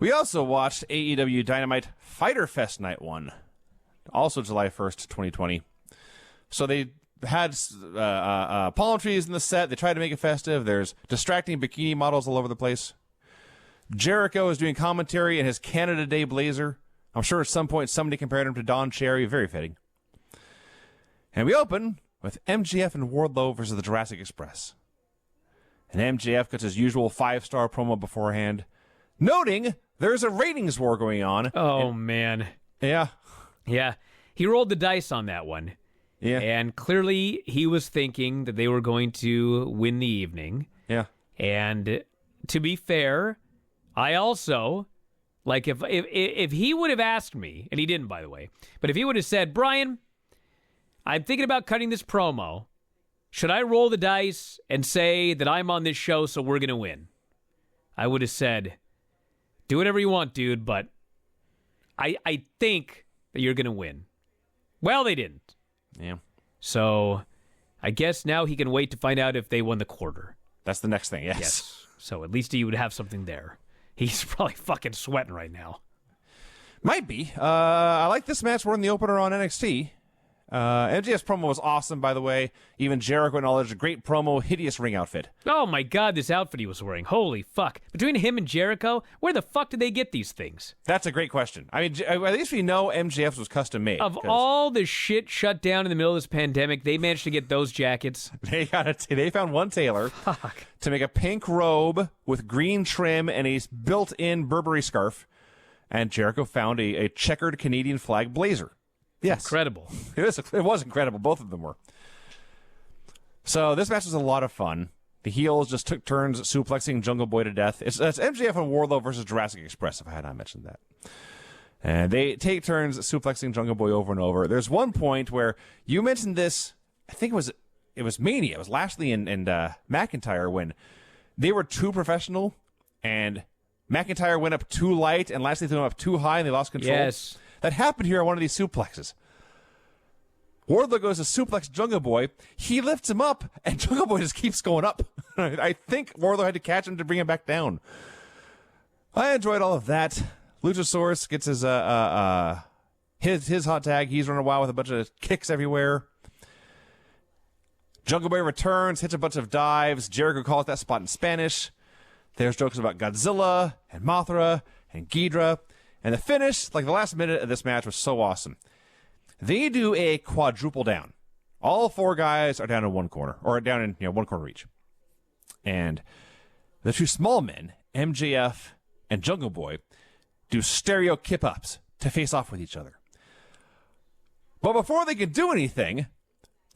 We also watched AEW Dynamite Fyter Fest Night 1, also July 1st, 2020. So they had palm trees in the set. They tried to make it festive. There's distracting bikini models all over the place. Jericho is doing commentary in his Canada Day blazer. I'm sure at some point somebody compared him to Don Cherry. Very fitting. And we open with MJF and Wardlow versus the Jurassic Express. And MJF gets his usual 5-star promo beforehand, noting there's a ratings war going on. Oh, man. Yeah. Yeah. He rolled the dice on that one. Yeah. And clearly he was thinking that they were going to win the evening. Yeah. And to be fair, I also, like, if he would have asked me, and he didn't, by the way, but if he would have said, Brian, I'm thinking about cutting this promo. Should I roll the dice and say that I'm on this show so we're going to win? I would have said, do whatever you want, dude, but I think that you're going to win. Well, they didn't. Yeah. So I guess now he can wait to find out if they won the quarter. That's the next thing, yes. So at least he would have something there. He's probably fucking sweating right now. Might be. I like this match more than the opener on NXT. MJF's promo was awesome, by the way. Even Jericho acknowledged a great promo, hideous ring outfit. Oh my god, this outfit he was wearing. Holy fuck. Between him and Jericho, where the fuck did they get these things? That's a great question. I mean, at least we know MJF's was custom made. Of all the shit shut down in the middle of this pandemic, they managed to get those jackets. They found one tailor to make a pink robe with green trim and a built-in Burberry scarf. And Jericho found a checkered Canadian flag blazer. Yes. Incredible. It was incredible. Both of them were. So this match was a lot of fun. The heels just took turns suplexing Jungle Boy to death. That's MJF and Wardlow versus Jurassic Express, if I had not mentioned that. And they take turns suplexing Jungle Boy over and over. There's one point where you mentioned this, I think it was Mania. It was Lashley and McIntyre when they were too professional and McIntyre went up too light and Lashley threw him up too high and they lost control. Yes. That happened here on one of these suplexes. Wardlow goes to suplex Jungle Boy. He lifts him up, and Jungle Boy just keeps going up. I think Wardlow had to catch him to bring him back down. I enjoyed all of that. Luchasaurus gets his hot tag. He's running wild with a bunch of kicks everywhere. Jungle Boy returns, hits a bunch of dives. Jericho calls that spot in Spanish. There's jokes about Godzilla and Mothra and Ghidra. And the finish, like the last minute of this match, was so awesome. They do a quadruple down. All four guys are down in one corner, or down in one corner each. And the two small men, MJF and Jungle Boy, do stereo kip-ups to face off with each other. But before they can do anything,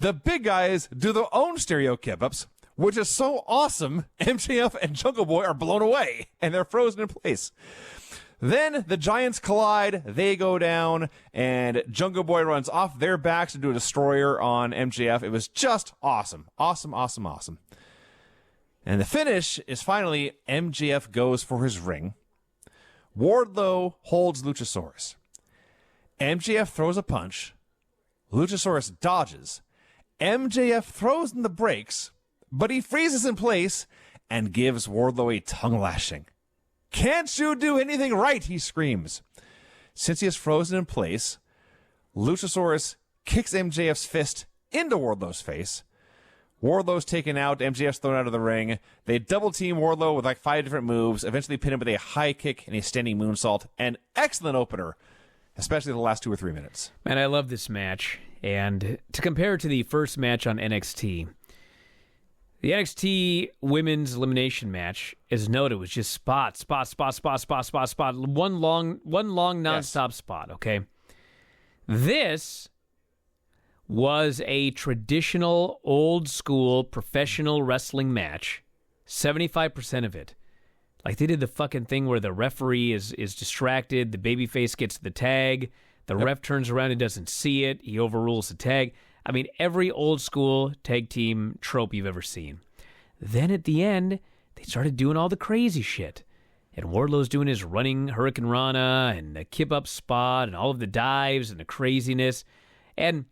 the big guys do their own stereo kip-ups, which is so awesome, MJF and Jungle Boy are blown away, and they're frozen in place. Then the Giants collide, they go down, and Jungle Boy runs off their backs to do a destroyer on MJF. It was just awesome. Awesome, awesome, awesome. And the finish is finally MJF goes for his ring. Wardlow holds Luchasaurus. MJF throws a punch. Luchasaurus dodges. MJF throws in the brakes, but he freezes in place and gives Wardlow a tongue lashing. Can't you do anything right? He screams. Since he is frozen in place, Luchasaurus kicks MJF's fist into Wardlow's face. Wardlow's taken out. MJF's thrown out of the ring. They double team Wardlow with like 5 different moves, eventually pin him with a high kick and a standing moonsault. An excellent opener, especially the last 2 or 3 minutes. Man, I love this match. And to compare it to the first match on NXT, the NXT women's elimination match, as noted, was just spot. One long nonstop spot, okay? This was a traditional, old-school, professional wrestling match. 75% of it. Like, they did the fucking thing where the referee is distracted, the babyface gets the tag, the ref turns around and doesn't see it, he overrules the tag. I mean, every old-school tag team trope you've ever seen. Then at the end, they started doing all the crazy shit. And Wardlow's doing his running Hurricane Rana and the kip-up spot and all of the dives and the craziness. And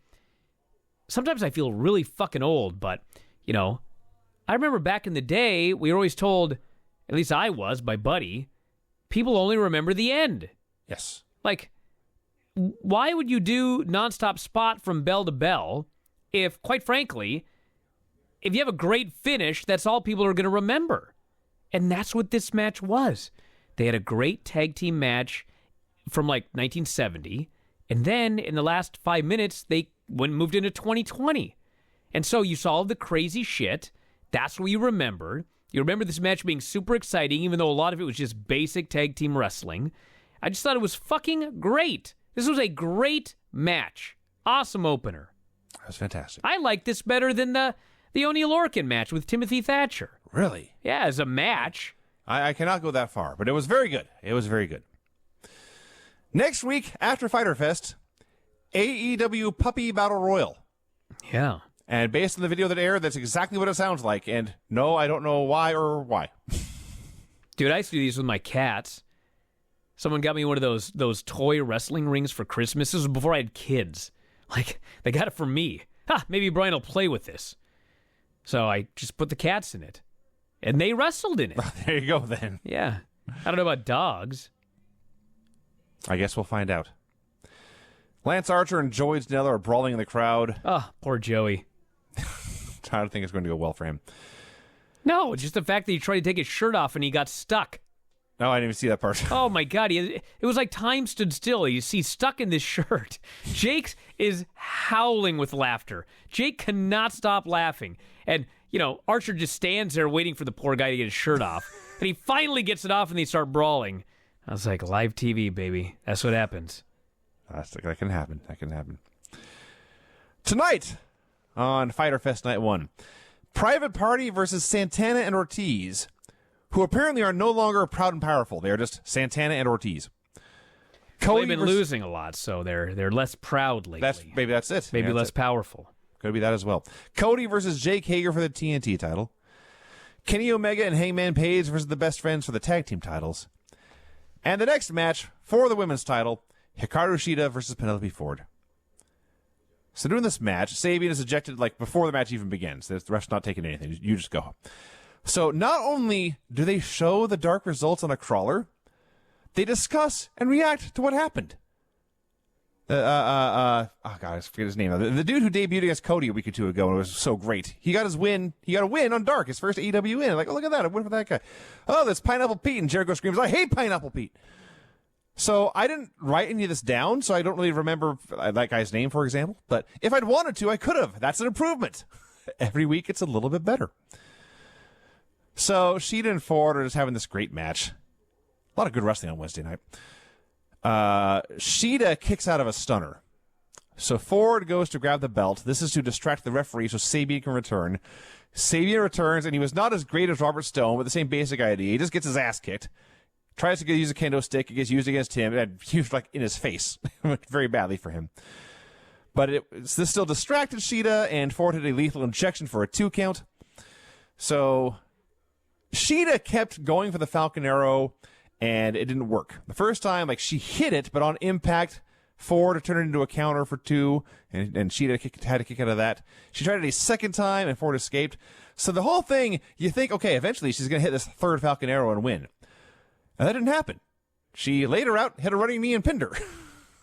sometimes I feel really fucking old, but, I remember back in the day, we were always told, at least I was, by Buddy, people only remember the end. Yes. Like, why would you do nonstop spot from bell to bell if, quite frankly, if you have a great finish, that's all people are going to remember? And that's what this match was. They had a great tag team match from like 1970, and then in the last 5 minutes, they moved into 2020. And so you saw all the crazy shit. That's what you remembered. You remember this match being super exciting, even though a lot of it was just basic tag team wrestling. I just thought it was fucking great. This was a great match. Awesome opener. That was fantastic. I like this better than the O'Neal Lorcan match with Timothy Thatcher. Really? Yeah, as a match. I cannot go that far, but it was very good. It was very good. Next week, after Fyter Fest, AEW Puppy Battle Royal. Yeah. And based on the video that aired, that's exactly what it sounds like. And no, I don't know why or why. Dude, I used to do these with my cats. Someone got me one of those toy wrestling rings for Christmas. This was before I had kids. Like, they got it for me. Maybe Brian will play with this. So I just put the cats in it. And they wrestled in it. There you go, then. Yeah. I don't know about dogs. I guess we'll find out. Lance Archer and Joey Janela are brawling in the crowd. Oh, poor Joey. I don't think it's going to go well for him. No, just the fact that he tried to take his shirt off and he got stuck. No, I didn't even see that part. Oh, my God. It was like time stood still. You see, stuck in this shirt. Jake is howling with laughter. Jake cannot stop laughing. And, Archer just stands there waiting for the poor guy to get his shirt off. And he finally gets it off and they start brawling. I was like, live TV, baby. That's what happens. That can happen. That can happen. Tonight on Fyter Fest Night 1, Private Party versus Santana and Ortiz, who apparently are no longer proud and powerful. They are just Santana and Ortiz. They've been losing a lot, so they're less proud lately. Maybe that's it. Maybe less powerful. Could be that as well. Cody versus Jake Hager for the TNT title. Kenny Omega and Hangman Page versus the Best Friends for the tag team titles. And the next match for the women's title, Hikaru Shida versus Penelope Ford. So during this match, Sabian is ejected before the match even begins. The ref's not taking anything. You just go. So not only do they show the dark results on a crawler, they discuss and react to what happened. I forget his name. The dude who debuted against Cody a week or two ago and was so great. He got his win. He got a win on Dark, his first AEW win. Look at that. I win for that guy. Oh, that's Pineapple Pete. And Jericho screams, I hate Pineapple Pete. So I didn't write any of this down, so I don't really remember that guy's name, for example. But if I'd wanted to, I could have. That's an improvement. Every week, it's a little bit better. So Shida and Ford are just having this great match. A lot of good wrestling on Wednesday night. Shida kicks out of a stunner. So Ford goes to grab the belt. This is to distract the referee so Sabian can return. Sabian returns, and he was not as great as Robert Stone, but the same basic idea. He just gets his ass kicked. Tries to use a kendo stick. It gets used against him, and used in his face. Very badly for him. But this still distracted Shida, and Ford had a lethal injection for a 2 count. So Shida kept going for the Falcon Arrow, and it didn't work. The first time, she hit it, but on impact, Ford turned it into a counter for 2, and Shida had to kick out of that. She tried it a second time, and Ford escaped. So the whole thing, you think, okay, eventually she's going to hit this third Falcon Arrow and win. And that didn't happen. She laid her out, hit a running knee, and pinned her.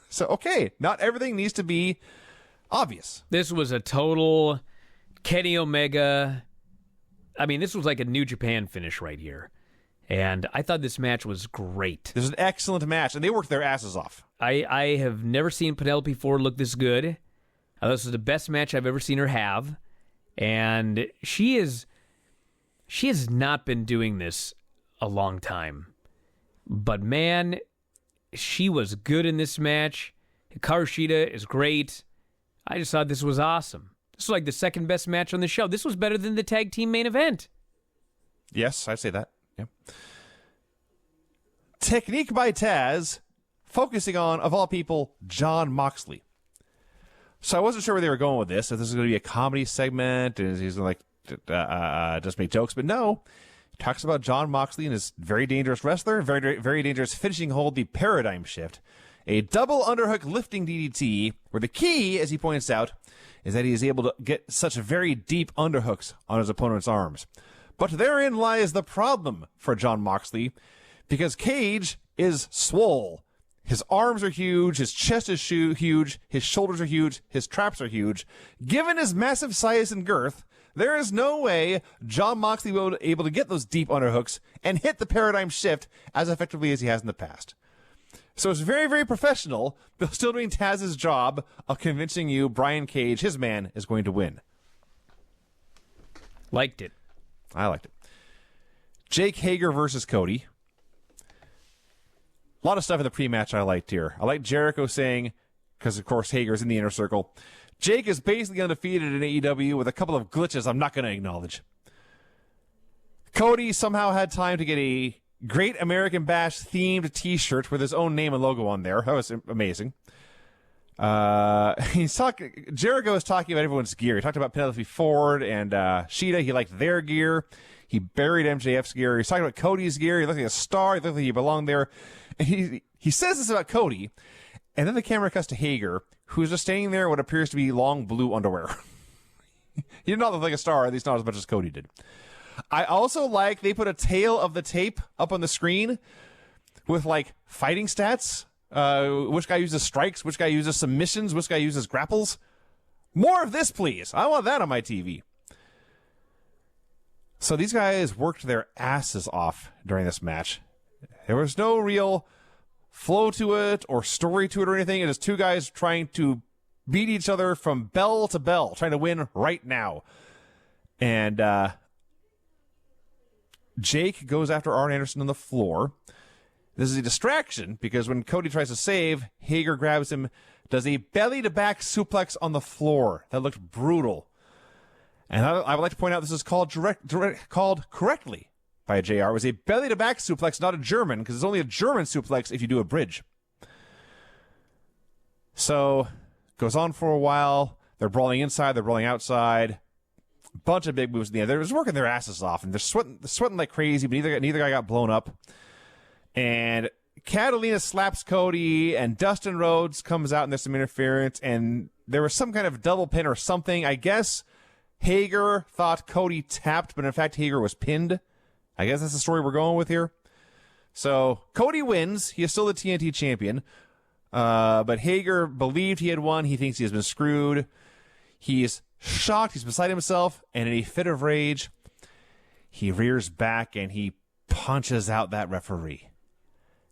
So, okay, not everything needs to be obvious. This was a total Kenny Omega. I mean, this was like a New Japan finish right here. And I thought this match was great. This was an excellent match, and they worked their asses off. I have never seen Penelope Ford look this good. I thought this was the best match I've ever seen her have. And she has not been doing this a long time. But man, she was good in this match. Hikaru Shida is great. I just thought this was awesome. This was like the second best match on the show. This was better than the tag team main event. Yes, I'd say that. Yeah. Technique by Taz, focusing on, of all people, Jon Moxley. So I wasn't sure where they were going with this. If this is going to be a comedy segment, and he's going to just make jokes, but no. He talks about Jon Moxley and his very dangerous wrestler, very, very dangerous finishing hold, the Paradigm Shift. A double underhook lifting DDT, where the key, as he points out, is that he is able to get such very deep underhooks on his opponent's arms. But therein lies the problem for Jon Moxley, because Cage is swole. His arms are huge, his chest is huge, his shoulders are huge, his traps are huge. Given his massive size and girth, there is no way Jon Moxley will be able to get those deep underhooks and hit the paradigm shift as effectively as he has in the past. So it's very, very professional, but still doing Taz's job of convincing you Brian Cage, his man, is going to win. Liked it. I liked it. Jake Hager versus Cody. A lot of stuff in the pre-match I liked here. I liked Jericho saying, because of course Hager's in the inner circle, Jake is basically undefeated in AEW with a couple of glitches I'm not going to acknowledge. Cody somehow had time to get a Great American Bash themed t-shirt with his own name and logo on there. That was amazing. Jericho was talking about everyone's gear. He talked about Penelope Ford and Sheeta. He liked their gear. He buried MJF's gear. He's talking about Cody's gear. He looked like a star. He looked like he belonged there. And he says this about Cody, and then the camera cuts to Hager, who's just standing there in what appears to be long blue underwear. He did not look like a star, at least not as much as Cody did. I also like they put a tail of the tape up on the screen with like fighting stats. Which guy uses strikes, which guy uses submissions, which guy uses grapples. More of this, please. I want that on my TV. So these guys worked their asses off during this match. There was no real flow to it or story to it or anything. It is two guys trying to beat each other from bell to bell, trying to win right now. And Jake goes after Arn Anderson on the floor. This is a distraction because when Cody tries to save, Hager grabs him, does a belly-to-back suplex on the floor. That looked brutal. And I would like to point out this is called called correctly by JR. It was a belly-to-back suplex, not a German, because it's only a German suplex if you do a bridge. So, goes on for a while. They're brawling inside, they're brawling outside. Bunch of big moves in the end. They're just working their asses off, and they're sweating like crazy, but neither guy got blown up. And Catalina slaps Cody, and Dustin Rhodes comes out, and there's some interference, and there was some kind of double pin or something. I guess Hager thought Cody tapped, but in fact Hager was pinned. I guess that's the story we're going with here. So Cody wins. He is still the TNT champion. But Hager believed he had won. He thinks he has been screwed. He's shocked. He's beside himself. And in a fit of rage, he rears back and he punches out that referee.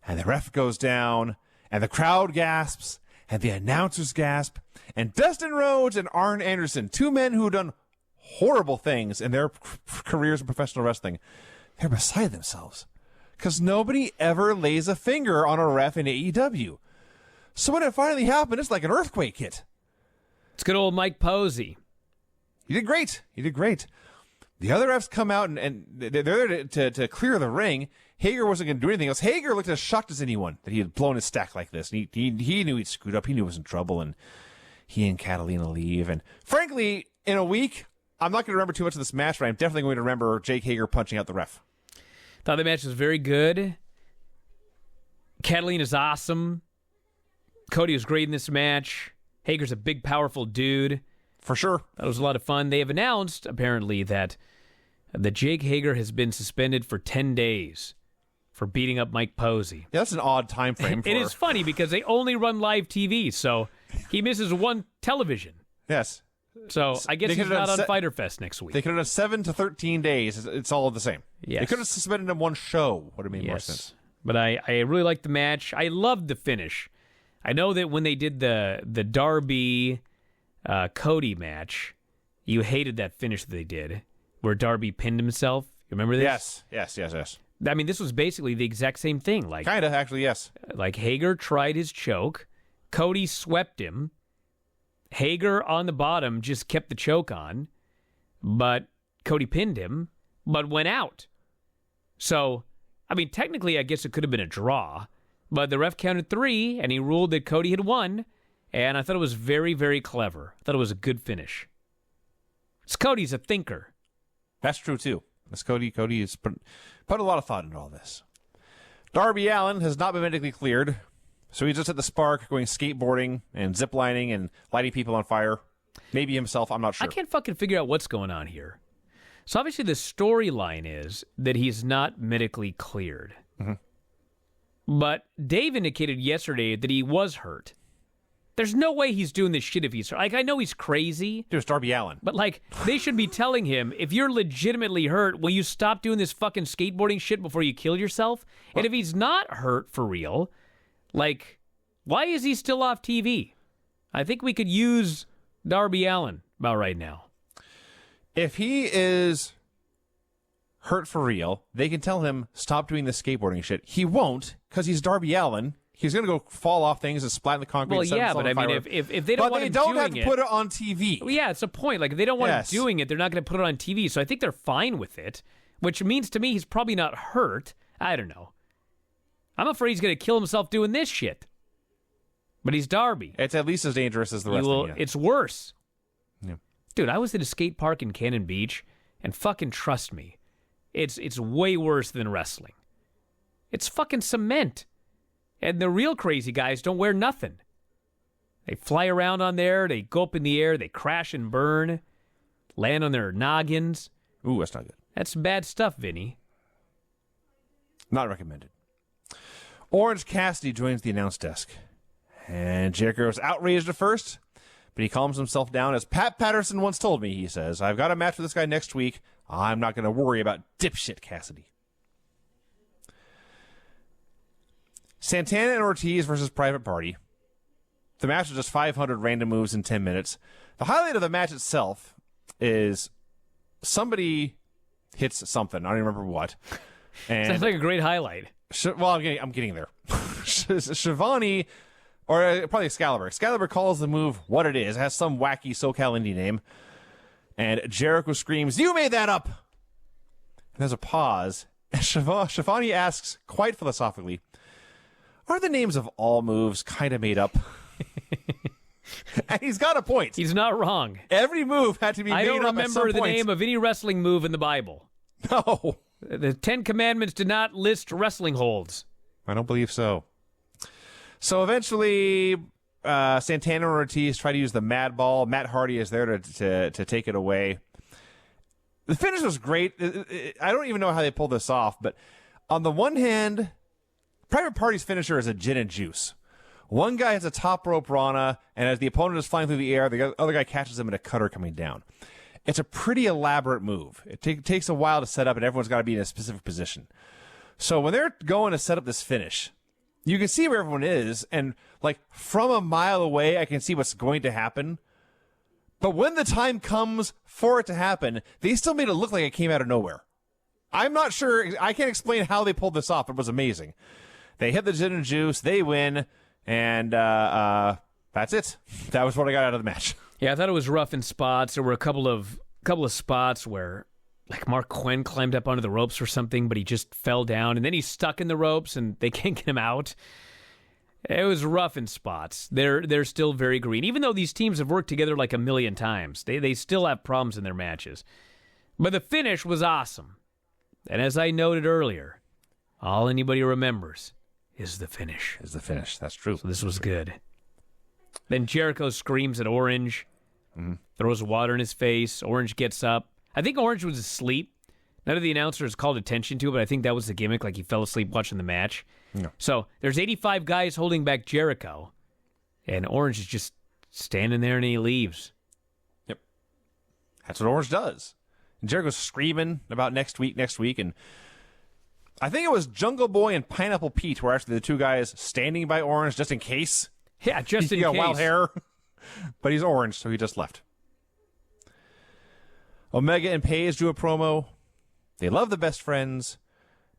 And the ref goes down. And the crowd gasps. And the announcers gasp. And Dustin Rhodes and Arn Anderson, two men who have done horrible things in their careers in professional wrestling, they're beside themselves. Because nobody ever lays a finger on a ref in AEW. So when it finally happened, it's like an earthquake hit. It's good old Mike Posey. He did great. He did great. The other refs come out and they're there to clear the ring. Hager wasn't going to do anything else. Hager looked as shocked as anyone that he had blown his stack like this. And he knew he'd screwed up. He knew he was in trouble. And he and Catalina leave. And frankly, in a week, I'm not going to remember too much of this match, but I'm definitely going to remember Jake Hager punching out the ref. Thought the match was very good. Catalina's awesome. Cody was great in this match. Hager's a big, powerful dude. For sure. That was a lot of fun. They have announced, apparently, that Jake Hager has been suspended for 10 days for beating up Mike Posey. Yeah, that's an odd time frame for It is funny because they only run live TV, so he misses one television. Yes. So I guess he's not on Fyter Fest next week. They could have done 7 to 13 days. It's all the same. Yes. They could have suspended him one show. Would have made more sense. But I really liked the match. I loved the finish. I know that when they did the Darby Cody match, you hated that finish that they did, where Darby pinned himself. You remember this? Yes. I mean, this was basically the exact same thing. Like, kind of, actually, yes. Like Hager tried his choke. Cody swept him. Hager on the bottom just kept the choke on, but Cody pinned him, but went out. So, I mean, technically, I guess it could have been a draw, but the ref counted 3, and he ruled that Cody had won, and I thought it was very, very clever. I thought it was a good finish. Cody's a thinker. That's true, too. Cody has put a lot of thought into all this. Darby Allin has not been medically cleared, so he's just at the Spark going skateboarding and ziplining and lighting people on fire. Maybe himself, I'm not sure. I can't fucking figure out what's going on here. So obviously the storyline is that he's not medically cleared. Mm-hmm. But Dave indicated yesterday that he was hurt. There's no way he's doing this shit if he's hurt. Like, I know he's crazy. Dude, it's Darby Allin. But, like, they should be telling him, if you're legitimately hurt, will you stop doing this fucking skateboarding shit before you kill yourself? And if he's not hurt for real, like, why is he still off TV? I think we could use Darby Allin about right now. If he is hurt for real, they can tell him, stop doing the skateboarding shit. He won't, because he's Darby Allin. He's going to go fall off things and splat in the concrete. Well, yeah, but I mean, if they don't want him doing it... But they don't have to put it on TV. Well, yeah, it's a point. Like, if they don't want him doing it, they're not going to put it on TV. So I think they're fine with it, which means to me he's probably not hurt. I don't know. I'm afraid he's going to kill himself doing this shit. But he's Darby. It's at least as dangerous as the wrestling. It's worse. Yeah. Dude, I was at a skate park in Cannon Beach, and fucking trust me, it's way worse than wrestling. It's fucking cement. And the real crazy guys don't wear nothing. They fly around on there, they go up in the air, they crash and burn, land on their noggins. Ooh, that's not good. That's bad stuff, Vinny. Not recommended. Orange Cassidy joins the announce desk. And Jericho is outraged at first, but he calms himself down. As Pat Patterson once told me, he says, I've got a match with this guy next week. I'm not going to worry about dipshit Cassidy. Santana and Ortiz versus Private Party. The match was just 500 random moves in 10 minutes. The highlight of the match itself is somebody hits something. I don't even remember what. And sounds like a great highlight. Well, I'm getting there. Shivani, or probably Excalibur. Excalibur calls the move what it is. It has some wacky SoCal indie name. And Jericho screams, "You made that up!" And there's a pause. And Shivani asks, quite philosophically, are the names of all moves kind of made up? And he's got a point. He's not wrong. Every move had to be made up at some point. I don't remember the name of any wrestling move in the Bible. No. The Ten Commandments did not list wrestling holds. I don't believe so. So eventually, Santana and Ortiz try to use the Mad Ball. Matt Hardy is there to take it away. The finish was great. I don't even know how they pulled this off, but on the one hand, Private Party's finisher is a gin and juice. One guy has a top rope Rana, and as the opponent is flying through the air, the other guy catches him in a cutter coming down. It's a pretty elaborate move. It takes a while to set up, and everyone's got to be in a specific position. So when they're going to set up this finish, you can see where everyone is, and like from a mile away, I can see what's going to happen. But when the time comes for it to happen, they still made it look like it came out of nowhere. I'm not sure. I can't explain how they pulled this off. It was amazing. They hit the gin and juice. They win. And that's it. That was what I got out of the match. Yeah, I thought it was rough in spots. There were a couple of spots where, like, Mark Quinn climbed up onto the ropes or something, but he just fell down, and then he's stuck in the ropes, and they can't get him out. It was rough in spots. They're still very green. Even though these teams have worked together like a million times, they still have problems in their matches. But the finish was awesome. And as I noted earlier, all anybody remembers is the finish. That's true. So this was good. Then Jericho screams at Orange, throws water in his face. Orange gets up. I think Orange was asleep. None of the announcers called attention to it, but I think that was the gimmick, like he fell asleep watching the match. Yeah. So there's 85 guys holding back Jericho, and Orange is just standing there, and he leaves. Yep. That's what Orange does. And Jericho's screaming about next week, and I think it was Jungle Boy and Pineapple Pete were actually the two guys standing by Orange just in case. Yeah, just in case. He got wild hair, but he's orange, so he just left. Omega and Paige do a promo. They love the best friends,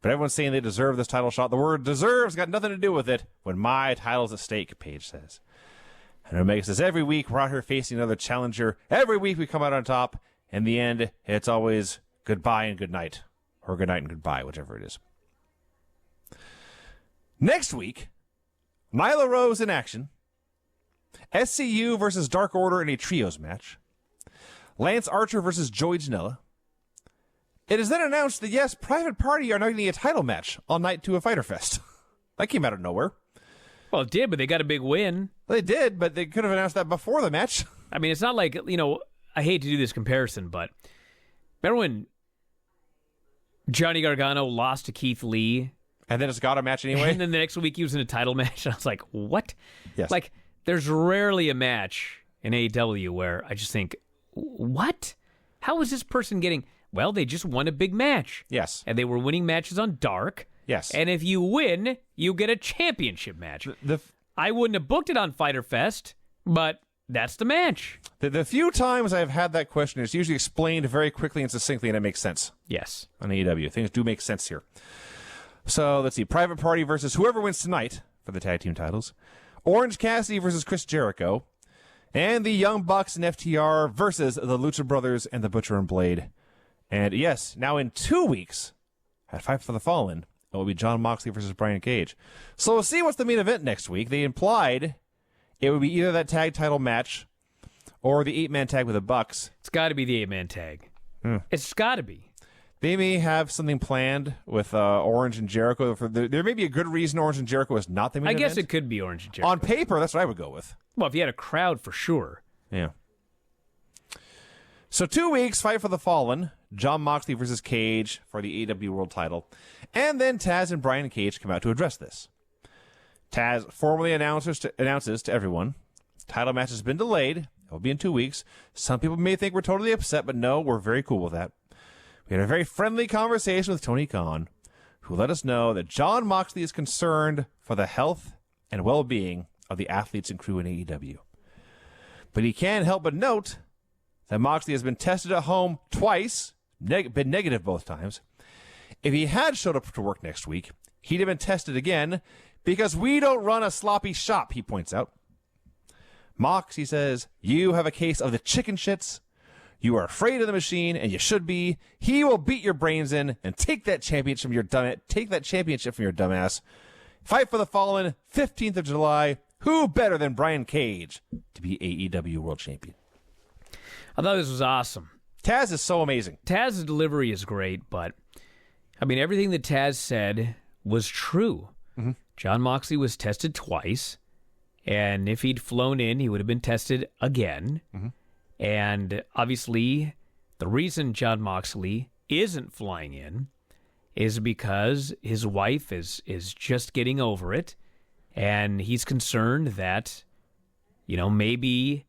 but everyone's saying they deserve this title shot. The word deserves got nothing to do with it when my title's at stake, Paige says. And Omega says, every week we're out here facing another challenger. Every week we come out on top. In the end, it's always goodbye and good night. Or good night and goodbye, whichever it is. Next week, Nyla Rose in action. SCU versus Dark Order in a trios match. Lance Archer versus Joey Janela. It is then announced that, yes, Private Party are now getting a title match on night 2 of Fyter Fest. That came out of nowhere. Well, it did, but they got a big win. Well, they did, but they could have announced that before the match. I mean, it's not like, I hate to do this comparison, but remember when Johnny Gargano lost to Keith Lee And then it's got a match anyway? And then the next week he was in a title match. And I was like, what? Yes. Like, there's rarely a match in AEW where I just think, what? How is this person getting... Well, they just won a big match. Yes. And they were winning matches on Dark. Yes. And if you win, you get a championship match. I wouldn't have booked it on Fyter Fest, but that's the match. The few times I've had that question, it's usually explained very quickly and succinctly, and it makes sense. Yes. On AEW. Things do make sense here. So, let's see. Private Party versus whoever wins tonight for the tag team titles. Orange Cassidy versus Chris Jericho. And the Young Bucks and FTR versus the Lucha Brothers and the Butcher and Blade. And yes, now in 2 weeks, at Fight for the Fallen, it will be Jon Moxley versus Brian Cage. So we'll see what's the main event next week. They implied it would be either that tag title match or the 8-man tag with the Bucks. It's got to be the 8-man tag. It's got to be. They may have something planned with Orange and Jericho. There may be a good reason Orange and Jericho is not the main event. I guess it could be Orange and Jericho. On paper, that's what I would go with. Well, if you had a crowd, for sure. Yeah. So 2 weeks, Fight for the Fallen. Jon Moxley versus Cage for the AEW World title. And then Taz and Brian Cage come out to address this. Taz formally announces to everyone, title match has been delayed. It will be in 2 weeks. Some people may think we're totally upset, but no, we're very cool with that. We had a very friendly conversation with Tony Khan, who let us know that Jon Moxley is concerned for the health and well-being of the athletes and crew in AEW. But he can't help but note that Moxley has been tested at home twice, been negative both times. If he had showed up to work next week, he'd have been tested again because we don't run a sloppy shop, he points out. Mox, he says, you have a case of the chicken shits. You are afraid of the machine, and you should be. He will beat your brains in and take that championship from your dumbass. Fight for the Fallen, 15th of July. Who better than Brian Cage to be AEW World Champion? I thought this was awesome. Taz is so amazing. Taz's delivery is great, but, I mean, everything that Taz said was true. Mm-hmm. Jon Moxley was tested twice, and if he'd flown in, he would have been tested again. Mm-hmm. And obviously, the reason Jon Moxley isn't flying in is because his wife is just getting over it, and he's concerned that, maybe...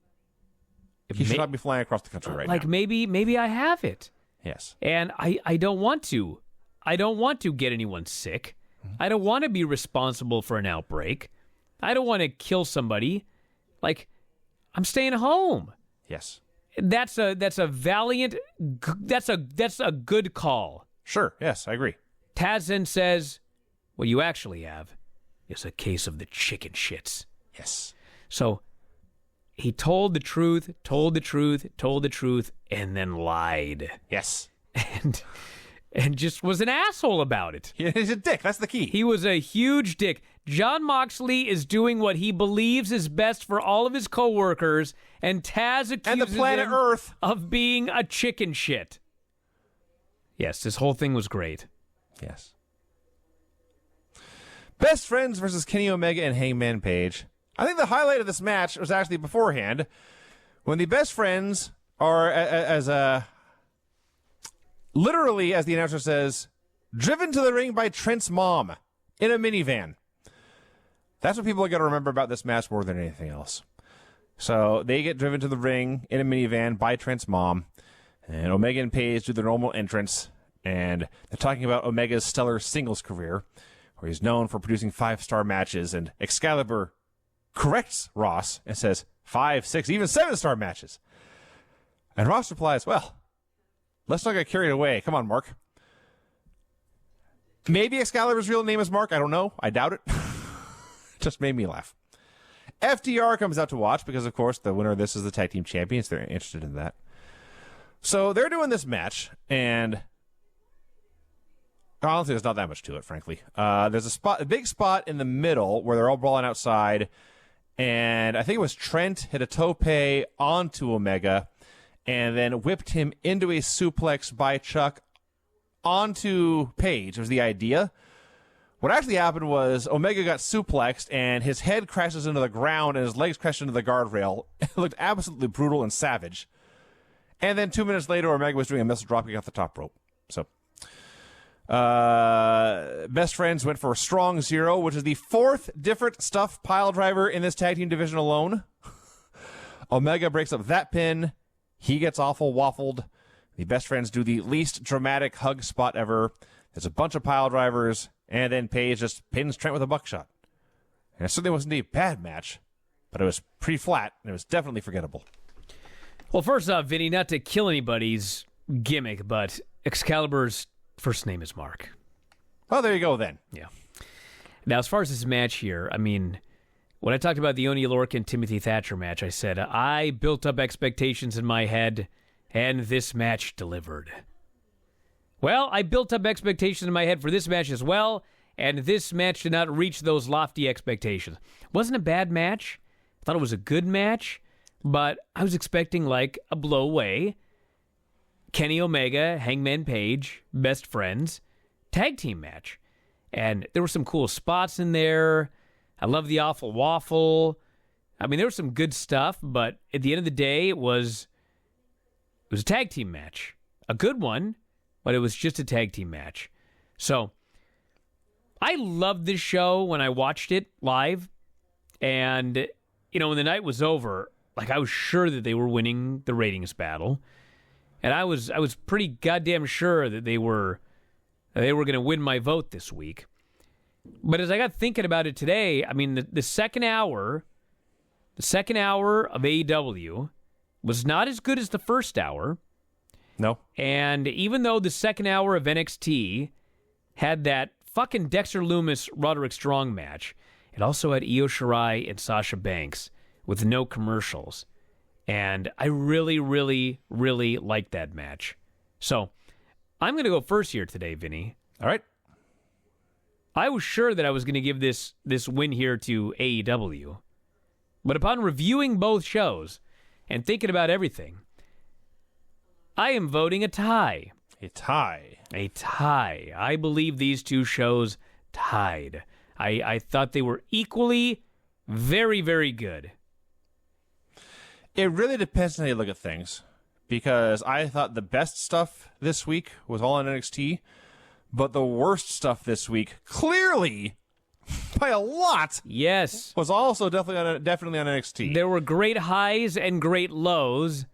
He should not be flying across the country right now. Like, maybe I have it. Yes. And I don't want to. I don't want to get anyone sick. Mm-hmm. I don't want to be responsible for an outbreak. I don't want to kill somebody. Like, I'm staying home. Yes. That's a valiant, that's a good call. Sure, yes, I agree. Taz then says, what you actually have is a case of the chicken shits. Yes. So he told the truth, and then lied. Yes. And just was an asshole about it. He's a dick, that's the key. He was a huge dick. Jon Moxley is doing what he believes is best for all of his coworkers, and Taz accuses and the planet him Earth of being a chicken shit. Yes, this whole thing was great. Yes. Best Friends versus Kenny Omega and Hangman Page. I think the highlight of this match was actually beforehand, when the Best Friends are, literally, as the announcer says, driven to the ring by Trent's mom in a minivan. That's what people are going to remember about this match more than anything else. So they get driven to the ring in a minivan by Trent's mom, and Omega and Page do their normal entrance, and they're talking about Omega's stellar singles career, where he's known for producing 5-star matches, and Excalibur corrects Ross and says 5, 6, even 7-star matches. And Ross replies, well, let's not get carried away. Come on, Mark. Maybe Excalibur's real name is Mark. I don't know. I doubt it. Just made me laugh. FTR comes out to watch because, of course, the winner of this is the tag team champions. They're interested in that. So they're doing this match, and honestly, there's not that much to it, frankly. There's a big spot in the middle where they're all brawling outside, and I think it was Trent hit a tope onto Omega and then whipped him into a suplex by Chuck onto Page. It was the idea. What actually happened was Omega got suplexed, and his head crashes into the ground, and his legs crash into the guardrail. It looked absolutely brutal and savage. And then 2 minutes later, Omega was doing a missile dropkick off the top rope. So Best Friends went for a strong 0, which is the 4th different stuff pile driver in this tag team division alone. Omega breaks up that pin. He gets awful waffled. The Best Friends do the least dramatic hug spot ever. There's a bunch of pile drivers, and then Paige just pins Trent with a buckshot. And it certainly wasn't a bad match, but it was pretty flat, and it was definitely forgettable. Well, first off, Vinny, not to kill anybody's gimmick, but Excalibur's first name is Mark. Oh, there you go then. Yeah. Now, as far as this match here, I mean, when I talked about the Oney Lorcan Timothy Thatcher match, I said I built up expectations in my head, and this match delivered. Well, I built up expectations in my head for this match as well, and this match did not reach those lofty expectations. Wasn't a bad match. I thought it was a good match, but I was expecting like a blowaway. Kenny Omega, Hangman Page, Best Friends, tag team match. And there were some cool spots in there. I love the awful waffle. I mean, there was some good stuff, but at the end of the day, it was a tag team match. A good one, but it was just a tag team match. So, I loved this show when I watched it live. And, you know, when the night was over, like, I was sure that they were winning the ratings battle. And I was pretty goddamn sure that they were going to win my vote this week. But as I got thinking about it today, I mean, the second hour of AEW was not as good as the first hour. No. And even though the second hour of NXT had that fucking Dexter Lumis Roderick Strong match, it also had Io Shirai and Sasha Banks with no commercials. And I really, really, really liked that match. So, I'm going to go first here today, Vinny. All right. I was sure that I was going to give this win here to AEW. But upon reviewing both shows and thinking about everything, I am voting a tie. A tie. A tie. I believe these two shows tied. I thought they were equally very, very good. It really depends on how you look at things, because I thought the best stuff this week was all on NXT, but the worst stuff this week, clearly, by a lot, yes, was also definitely on NXT. There were great highs and great lows,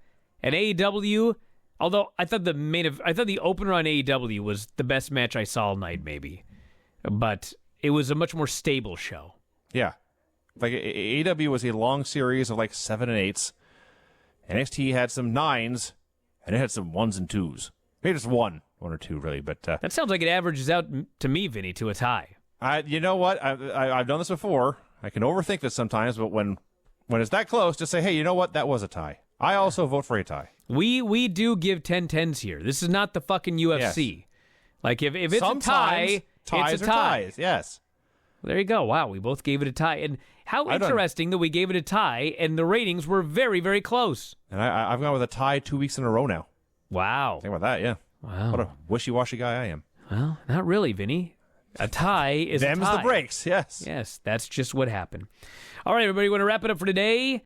and AEW. Although I thought the opener on AEW was the best match I saw all night, maybe, but it was a much more stable show. Yeah, like AEW was a long series of like 7 and 8s. NXT had some 9s, and it had some 1s and 2s. Maybe just one or two, really. But that sounds like it averages out to me, Vinny, to a tie. You know what? I've done this before. I can overthink this sometimes, but when it's that close, just say, hey, you know what? That was a tie. I also vote for a tie. We do give 10-10s here. This is not the fucking UFC. Yes. Like, if it's sometimes a tie, ties it's a are tie. Ties, yes. There you go. Wow, we both gave it a tie. And how interesting that we gave it a tie, and the ratings were very, very close. And I've gone with a tie 2 weeks in a row now. Wow. Think about that, yeah. Wow. What a wishy-washy guy I am. Well, not really, Vinny. A tie is Them's a tie. the breaks, yes. Yes, that's just what happened. All right, everybody, we're going to wrap it up for today.